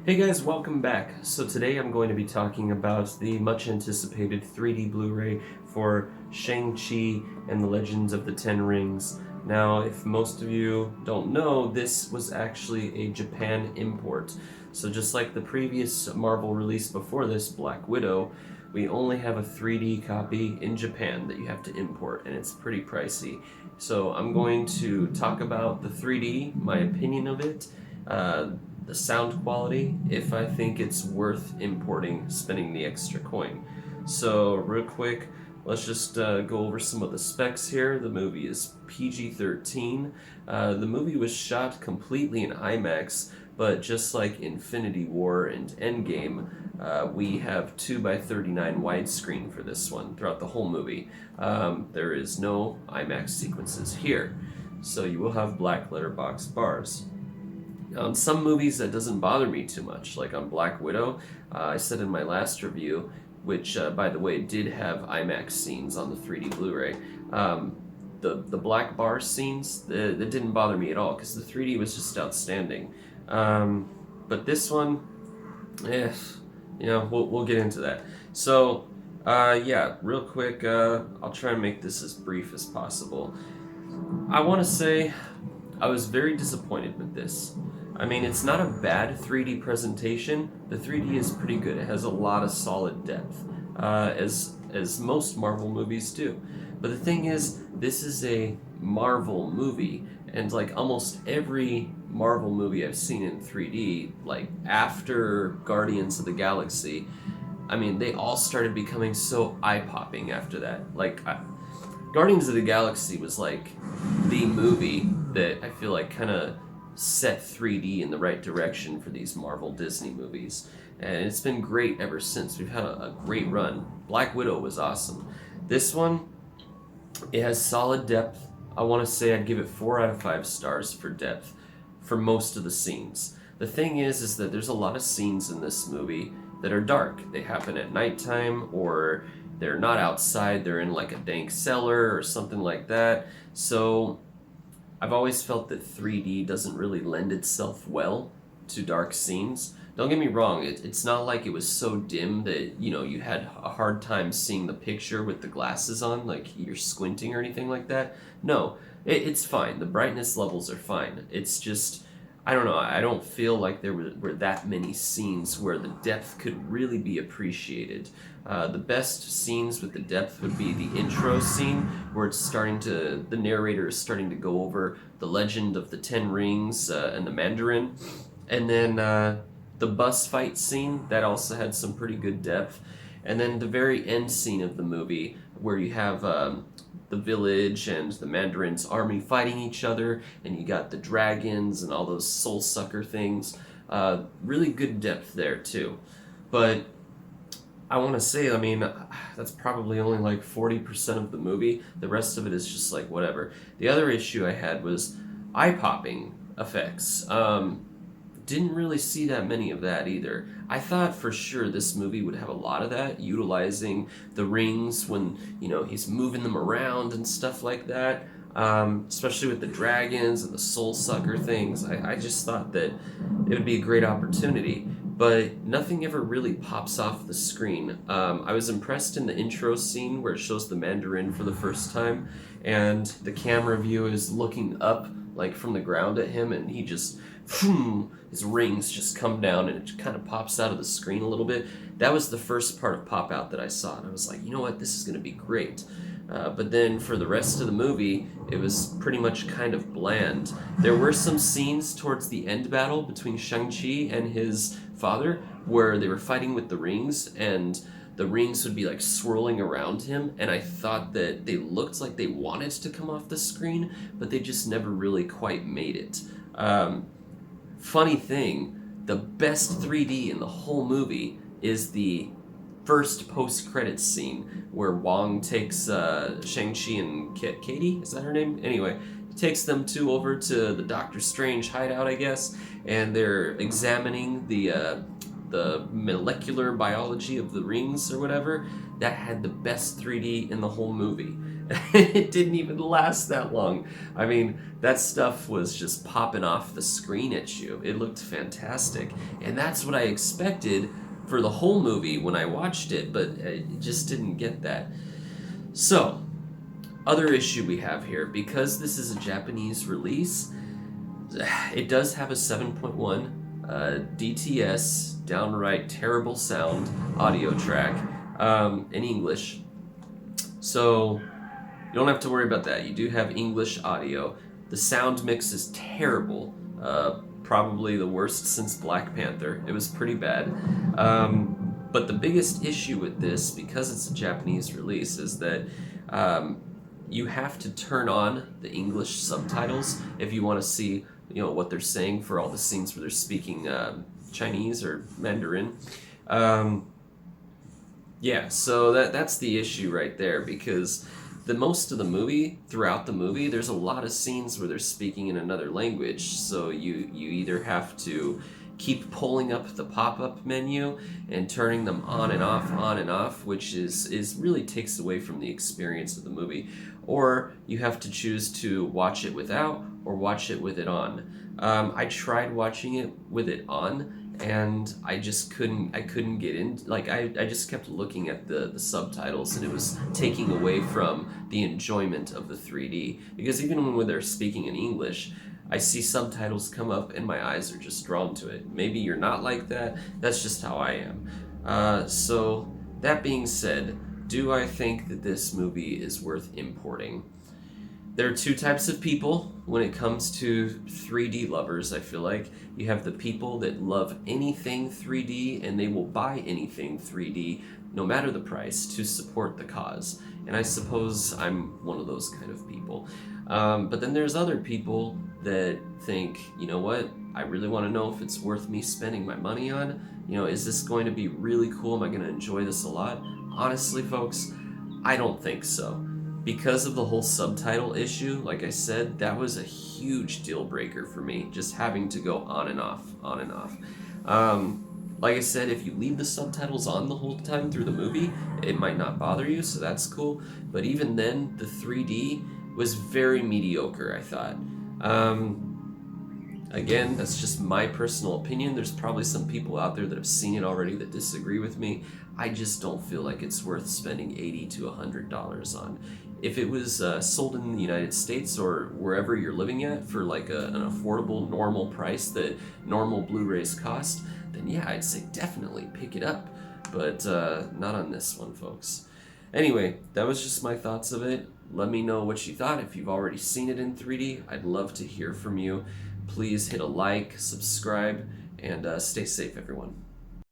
Hey guys, welcome back. So today I'm going to be talking about the much anticipated 3D Blu-ray for Shang Chi and the Legends of the Ten Rings. Now, if most of you don't know, this was actually a Japan import. So just like the previous Marvel release before this, Black Widow, we only have a 3D copy in Japan that you have to import, and it's pretty pricey. So I'm going to talk about the 3D, my opinion of it, the sound quality, if I think it's worth importing, spending the extra coin. So real quick, let's just go over some of the specs here. The movie is PG-13. The movie was shot completely in IMAX, but just like Infinity War and Endgame, we have 2x39 widescreen for this one throughout the whole movie. There is no IMAX sequences here, so you will have black letterbox bars. On some movies that doesn't bother me too much, like on Black Widow, I said in my last review, which by the way did have IMAX scenes on the 3D Blu-ray, the black bar scenes, that didn't bother me at all because the 3D was just outstanding. But this one, we'll get into that. So yeah, real quick, I'll try and make this as brief as possible. I want to say I was very disappointed with this. I mean, it's not a bad 3D presentation. The 3D is pretty good. It has a lot of solid depth, as most Marvel movies do. But the thing is, this is a Marvel movie, and like almost every Marvel movie I've seen in 3D, like after Guardians of the Galaxy, I mean, they all started becoming so eye-popping after that. Guardians of the Galaxy was like the movie that I feel like kind of set 3D in the right direction for these Marvel Disney movies. And it's been great ever since. We've had a great run. Black Widow was awesome. This one, it has solid depth. I want to say I'd give it 4 out of 5 stars for depth for most of the scenes. The thing is that there's a lot of scenes in this movie that are dark. They happen at nighttime, or they're not outside, they're in like a dank cellar or something like that. So I've always felt that 3D doesn't really lend itself well to dark scenes. Don't get me wrong, it's not like it was so dim that, you had a hard time seeing the picture with the glasses on, like you're squinting or anything like that. No, it's fine. The brightness levels are fine. It's just, I don't know, I don't feel like there were that many scenes where the depth could really be appreciated. The best scenes with the depth would be the intro scene, where the narrator is starting to go over the legend of the Ten Rings and the Mandarin. And then the bus fight scene, that also had some pretty good depth. And then the very end scene of the movie, where you have the village and the Mandarin's army fighting each other, and you got the dragons and all those soul sucker things. Really good depth there too. But I want to say, I mean, that's probably only like 40% of the movie. The rest of it is just like whatever. The other issue I had was eye-popping effects. Didn't really see that many of that either. I thought for sure this movie would have a lot of that, utilizing the rings when, he's moving them around and stuff like that. Especially with the dragons and the soul sucker things. I just thought that it would be a great opportunity, but nothing ever really pops off the screen. I was impressed in the intro scene where it shows the Mandarin for the first time, and the camera view is looking up, like from the ground at him, and he just, his rings just come down and it kind of pops out of the screen a little bit. That was the first part of pop out that I saw, and I was like, you know what, this is going to be great. But then for the rest of the movie, it was pretty much kind of bland. There were some scenes towards the end battle between Shang Chi and his father where they were fighting with the rings, and the rings would be like swirling around him, and I thought that they looked like they wanted to come off the screen, but they just never really quite made it. Funny thing, the best 3D in the whole movie is the first post-credits scene where Wong takes Shang-Chi and Katie, is that her name? Anyway, he takes them two over to the Doctor Strange hideout, I guess, and they're examining the molecular biology of the rings or whatever. That had the best 3D in the whole movie. It didn't even last that long. I mean, that stuff was just popping off the screen at you. It looked fantastic. And that's what I expected for the whole movie when I watched it, but it just didn't get that. So, other issue we have here, because this is a Japanese release, it does have a 7.1 DTS, downright terrible sound audio track in English. So you don't have to worry about that. You do have English audio. The sound mix is terrible. Probably the worst since Black Panther. It was pretty bad. But the biggest issue with this, because it's a Japanese release, is that you have to turn on the English subtitles if you want to see, what they're saying for all the scenes where they're speaking Chinese or Mandarin. Yeah, so that's the issue right there, because most of the movie, throughout the movie, there's a lot of scenes where they're speaking in another language, so you either have to keep pulling up the pop-up menu and turning them on and off, which is really takes away from the experience of the movie, or you have to choose to watch it without or watch it with it on. I tried watching it with it on, and I couldn't get in. Like, I just kept looking at the subtitles, and it was taking away from the enjoyment of the 3D, because even when they're speaking in English, I see subtitles come up and my eyes are just drawn to it. Maybe you're not like that. That's just how I am. So that being said, do I think that this movie is worth importing? There are two types of people when it comes to 3D lovers, I feel like. You have the people that love anything 3D, and they will buy anything 3D, no matter the price, to support the cause. And I suppose I'm one of those kind of people. But then there's other people that think, you know what, I really want to know if it's worth me spending my money on. Is this going to be really cool? Am I going to enjoy this a lot? Honestly, folks, I don't think so. Because of the whole subtitle issue, like I said, that was a huge deal breaker for me, just having to go on and off. Like I said, if you leave the subtitles on the whole time through the movie, it might not bother you, so that's cool. But even then, the 3D was very mediocre, I thought. Again, that's just my personal opinion. There's probably some people out there that have seen it already that disagree with me. I just don't feel like it's worth spending $80 to $100 on. If it was sold in the United States or wherever you're living at for like an affordable, normal price that normal Blu-rays cost, then yeah, I'd say definitely pick it up. But not on this one, folks. Anyway, that was just my thoughts of it. Let me know what you thought. If you've already seen it in 3D, I'd love to hear from you. Please hit a like, subscribe, and stay safe, everyone.